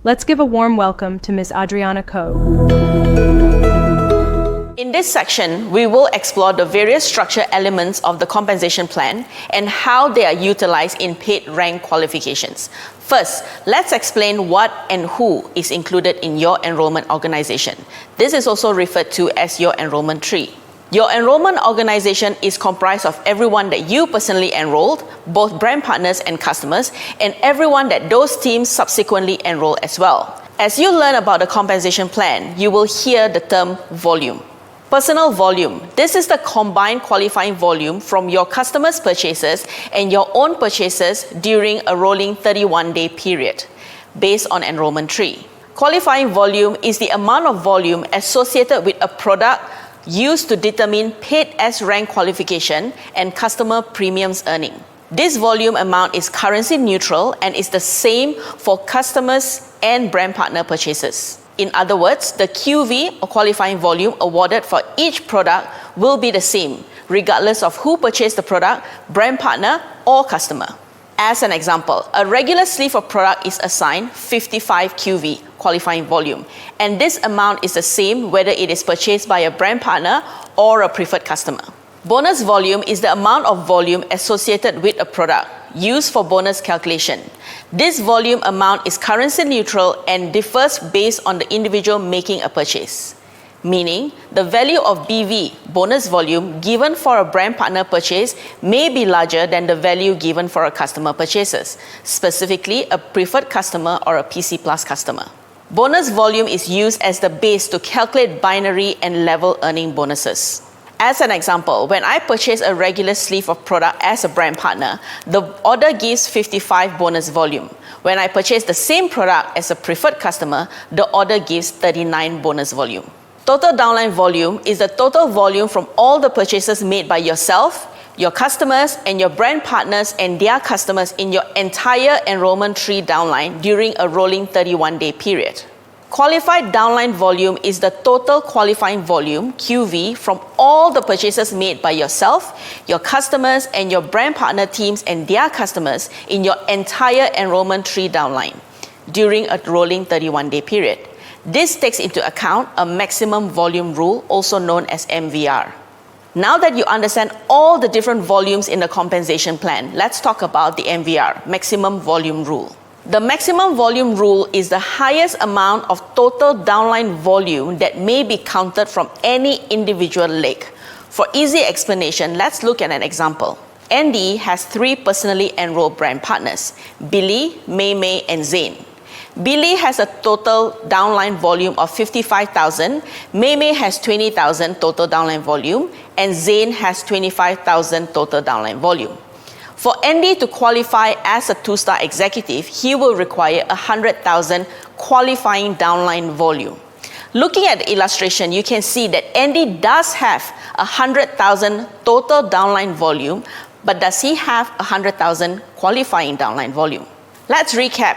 Let's give a warm welcome to Ms. Adriana Ko. In this section, we will explore the various structure elements of the compensation plan and how they are utilized in paid rank qualifications. First, let's explain what and who is included in your enrollment organization. This is also referred to as your enrollment tree. Your enrollment organization is comprised of everyone that you personally enrolled, both brand partners and customers, and everyone that those teams subsequently enroll as well. As you learn about the compensation plan, you will hear the term volume. Personal volume. This is the combined qualifying volume from your customers' purchases and your own purchases during a rolling 31-day period based on enrollment tree. Qualifying volume is the amount of volume associated with a product used to determine paid as rank qualification and customer premiums earning. This volume amount is currency neutral and is the same for customers and brand partner purchases. In other words, the QV or qualifying volume awarded for each product will be the same, regardless of who purchased the product, brand partner or customer. As an example, a regular sleeve of product is assigned 55 QV, qualifying volume, and this amount is the same whether it is purchased by a brand partner or a preferred customer. Bonus volume is the amount of volume associated with a product used for bonus calculation. This volume amount is currency neutral and differs based on the individual making a purchase. Meaning, the value of BV, bonus volume, given for a brand partner purchase may be larger than the value given for a customer purchases, specifically a preferred customer or a PC Plus customer. Bonus volume is used as the base to calculate binary and level earning bonuses. As an example, when I purchase a regular sleeve of product as a brand partner, the order gives 55 bonus volume. When I purchase the same product as a preferred customer, the order gives 39 bonus volume. Total downline volume is the total volume from all the purchases made by yourself, your customers, and your brand partners and their customers in your entire enrollment tree downline during a rolling 31-day period. Qualified downline volume is the total qualifying volume, QV, from all the purchases made by yourself, your customers, and your brand partner teams and their customers in your entire enrollment tree downline during a rolling 31-day period. This takes into account a maximum volume rule, also known as MVR. Now that you understand all the different volumes in the compensation plan, let's talk about the MVR, maximum volume rule. The maximum volume rule is the highest amount of total downline volume that may be counted from any individual leg. For easy explanation, let's look at an example. Andy has 3 personally enrolled brand partners, Billy, Mei Mei, and Zane. Billy has a total downline volume of 55,000, Mei Mei has 20,000 total downline volume, and Zane has 25,000 total downline volume. For Andy to qualify as a 2-star executive, he will require 100,000 qualifying downline volume. Looking at the illustration, you can see that Andy does have 100,000 total downline volume, but does he have 100,000 qualifying downline volume? Let's recap.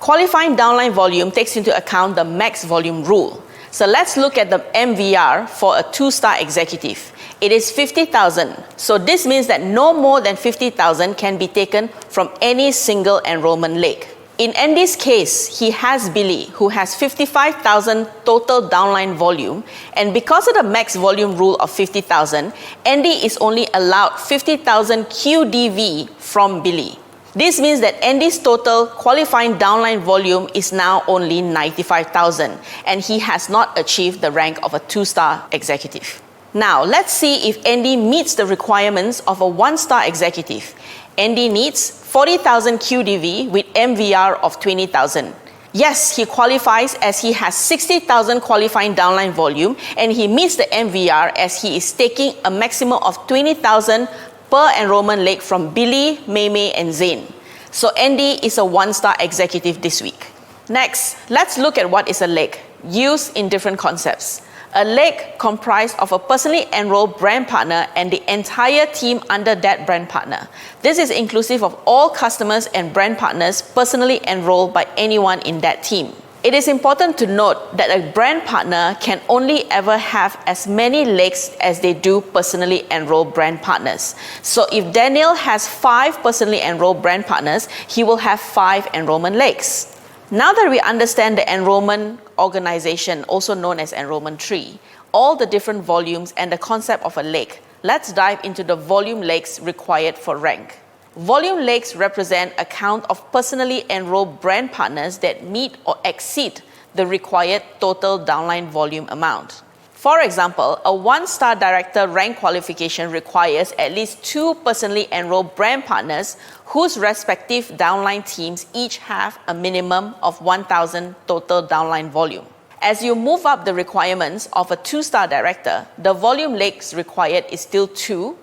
Qualifying downline volume takes into account the max volume rule. So let's look at the MVR for a 2-star executive. It is 50,000. So this means that no more than 50,000 can be taken from any single enrollment leg. In Andy's case, he has Billy, who has 55,000 total downline volume, and because of the max volume rule of 50,000, Andy is only allowed 50,000 QDV from Billy. This means that Andy's total qualifying downline volume is now only 95,000, and he has not achieved the rank of a 2-star executive. Now, let's see if Andy meets the requirements of a 1-star executive. Andy needs 40,000 QDV with MVR of 20,000. Yes, he qualifies as he has 60,000 qualifying downline volume, and he meets the MVR as he is taking a maximum of 20,000 per enrollment leg from Billy, Mei Mei, and Zane. So Andy is a 1-star executive this week. Next, let's look at what is a leg, used in different concepts. A leg comprised of a personally enrolled brand partner and the entire team under that brand partner. This is inclusive of all customers and brand partners personally enrolled by anyone in that team. It is important to note that a brand partner can only ever have as many legs as they do personally enrolled brand partners. So if Daniel has 5 personally enrolled brand partners, he will have 5 enrollment legs. Now that we understand the enrollment organization, also known as enrollment tree, all the different volumes and the concept of a lake, let's dive into the volume lakes required for rank. Volume lakes represent a count of personally enrolled brand partners that meet or exceed the required total downline volume amount. For example, a one-star director rank qualification requires at least 2 personally enrolled brand partners whose respective downline teams each have a minimum of 1,000 total downline volume. As you move up the requirements of a 2-star director, the volume lakes required is still 2,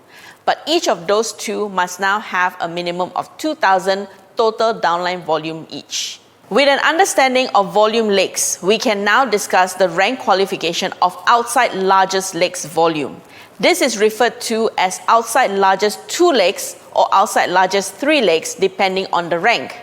but each of those 2 must now have a minimum of 2,000 total downline volume each. With an understanding of volume lakes, we can now discuss the rank qualification of outside largest lakes volume. This is referred to as outside largest 2 lakes or outside largest 3 lakes depending on the rank.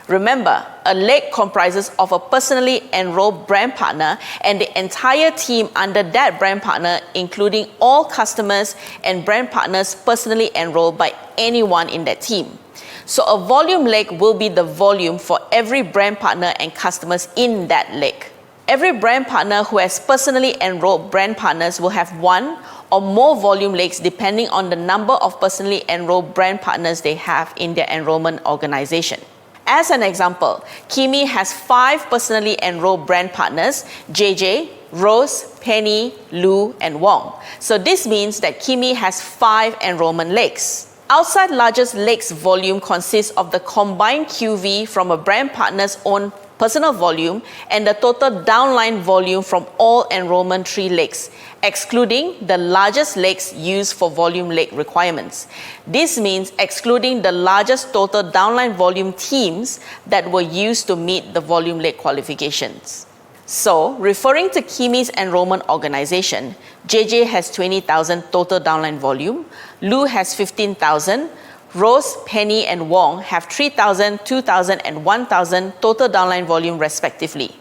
Remember, a lake comprises of a personally enrolled brand partner and the entire team under that brand partner, including all customers and brand partners personally enrolled by anyone in that team. So a volume lake will be the volume for every brand partner and customers in that lake. Every brand partner who has personally enrolled brand partners will have 1 or more volume lakes depending on the number of personally enrolled brand partners they have in their enrollment organization. As an example, Kimi has 5 personally enrolled brand partners: JJ, Rose, Penny, Lou, and Wong. So this means that Kimi has 5 enrollment lakes. Outside largest lakes volume consists of the combined QV from a brand partner's own personal volume and the total downline volume from all enrollment tree lakes, excluding the largest lakes used for volume lake requirements. This means excluding the largest total downline volume teams that were used to meet the volume lake qualifications. So, referring to Kimi's enrollment organization, JJ has 20,000 total downline volume, Lou has 15,000, Rose, Penny, and Wong have 3,000, 2,000, and 1,000 total downline volume respectively.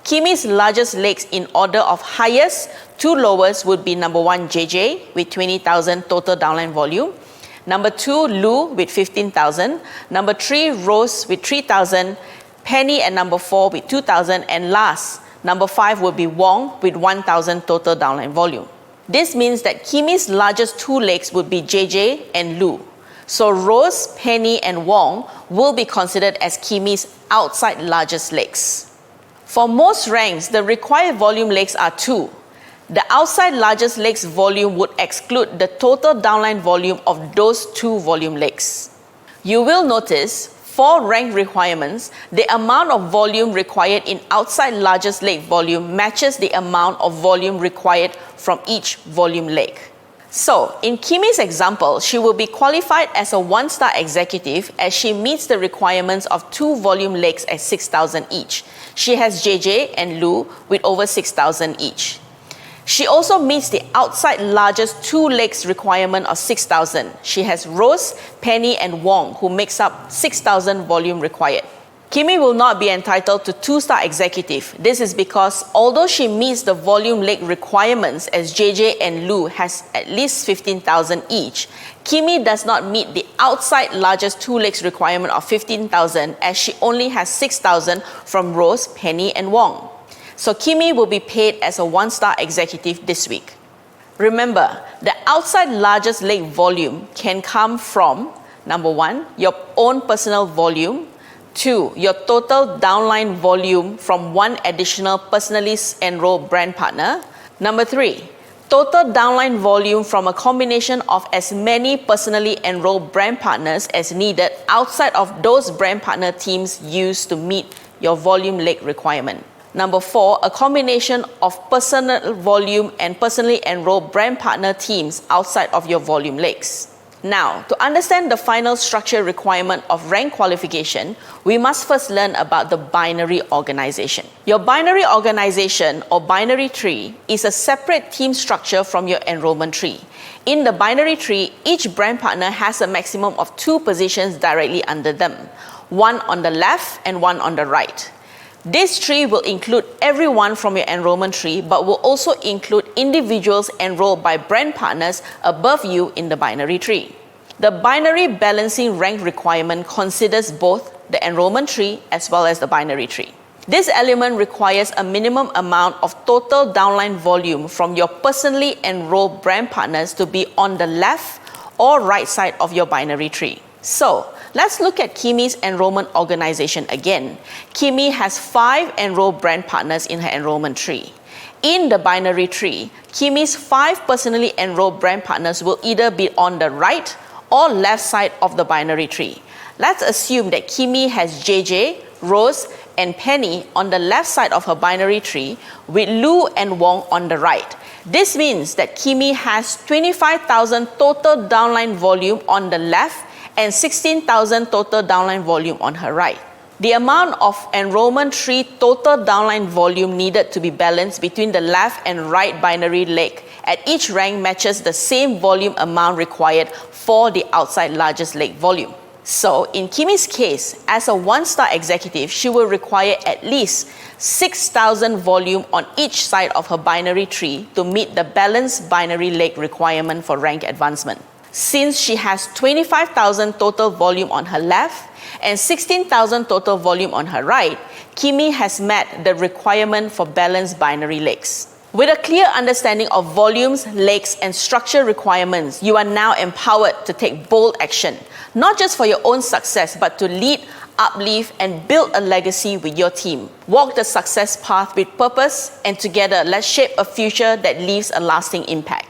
Kimi's largest lakes in order of highest to lowest would be number 1, JJ with 20,000 total downline volume, number 2, Lou with 15,000, number 3, Rose with 3,000, Penny and number 4 with 2,000, and last, number 5 would be Wong with 1,000 total downline volume. This means that Kimi's largest 2 lakes would be JJ and Lou. So Rose, Penny, and Wong will be considered as Kimi's outside largest lakes. For most ranks, the required volume lakes are 2. The outside largest lakes volume would exclude the total downline volume of those 2 volume lakes. You will notice, for rank requirements, the amount of volume required in outside largest lake volume matches the amount of volume required from each volume lake. So, in Kimi's example, she will be qualified as a 1-star executive as she meets the requirements of 2 volume lakes at 6,000 each. She has JJ and Lou with over 6,000 each. She also meets the outside largest 2 lakes requirement of 6,000. She has Rose, Penny, and Wong, who makes up 6,000 volume required. Kimi will not be entitled to 2-star executive. This is because although she meets the volume lake requirements as JJ and Lou has at least 15,000 each, Kimi does not meet the outside largest 2 lakes requirement of 15,000 as she only has 6,000 from Rose, Penny, and Wong. So Kimi will be paid as a 1-star executive this week. Remember, the outside largest lake volume can come from, number 1, your own personal volume, 2, your total downline volume from 1 additional personally enrolled brand partner, number 3, total downline volume from a combination of as many personally enrolled brand partners as needed outside of those brand partner teams used to meet your volume lake requirement. Number 4, a combination of personal volume and personally enrolled brand partner teams outside of your volume lakes. Now, to understand the final structure requirement of rank qualification, we must first learn about the binary organization. Your binary organization or binary tree is a separate team structure from your enrollment tree. In the binary tree, each brand partner has a maximum of 2 positions directly under them, one on the left and one on the right. This tree will include everyone from your enrollment tree, but will also include individuals enrolled by brand partners above you in the binary tree. The binary balancing rank requirement considers both the enrollment tree as well as the binary tree. This element requires a minimum amount of total downline volume from your personally enrolled brand partners to be on the left or right side of your binary tree. So, let's look at Kimi's enrollment organization again. Kimi has 5 enrolled brand partners in her enrollment tree. In the binary tree, Kimi's 5 personally enrolled brand partners will either be on the right or left side of the binary tree. Let's assume that Kimi has JJ, Rose, and Penny on the left side of her binary tree with Lou and Wong on the right. This means that Kimi has 25,000 total downline volume on the left and 16,000 total downline volume on her right. The amount of enrollment tree total downline volume needed to be balanced between the left and right binary leg at each rank matches the same volume amount required for the outside largest leg volume. So, in Kimi's case, as a 1-star executive, she will require at least 6,000 volume on each side of her binary tree to meet the balanced binary leg requirement for rank advancement. Since she has 25,000 total volume on her left and 16,000 total volume on her right, Kimi has met the requirement for balanced binary legs. With a clear understanding of volumes, legs, and structure requirements, you are now empowered to take bold action, not just for your own success, but to lead, uplift, and build a legacy with your team. Walk the success path with purpose, and together, let's shape a future that leaves a lasting impact.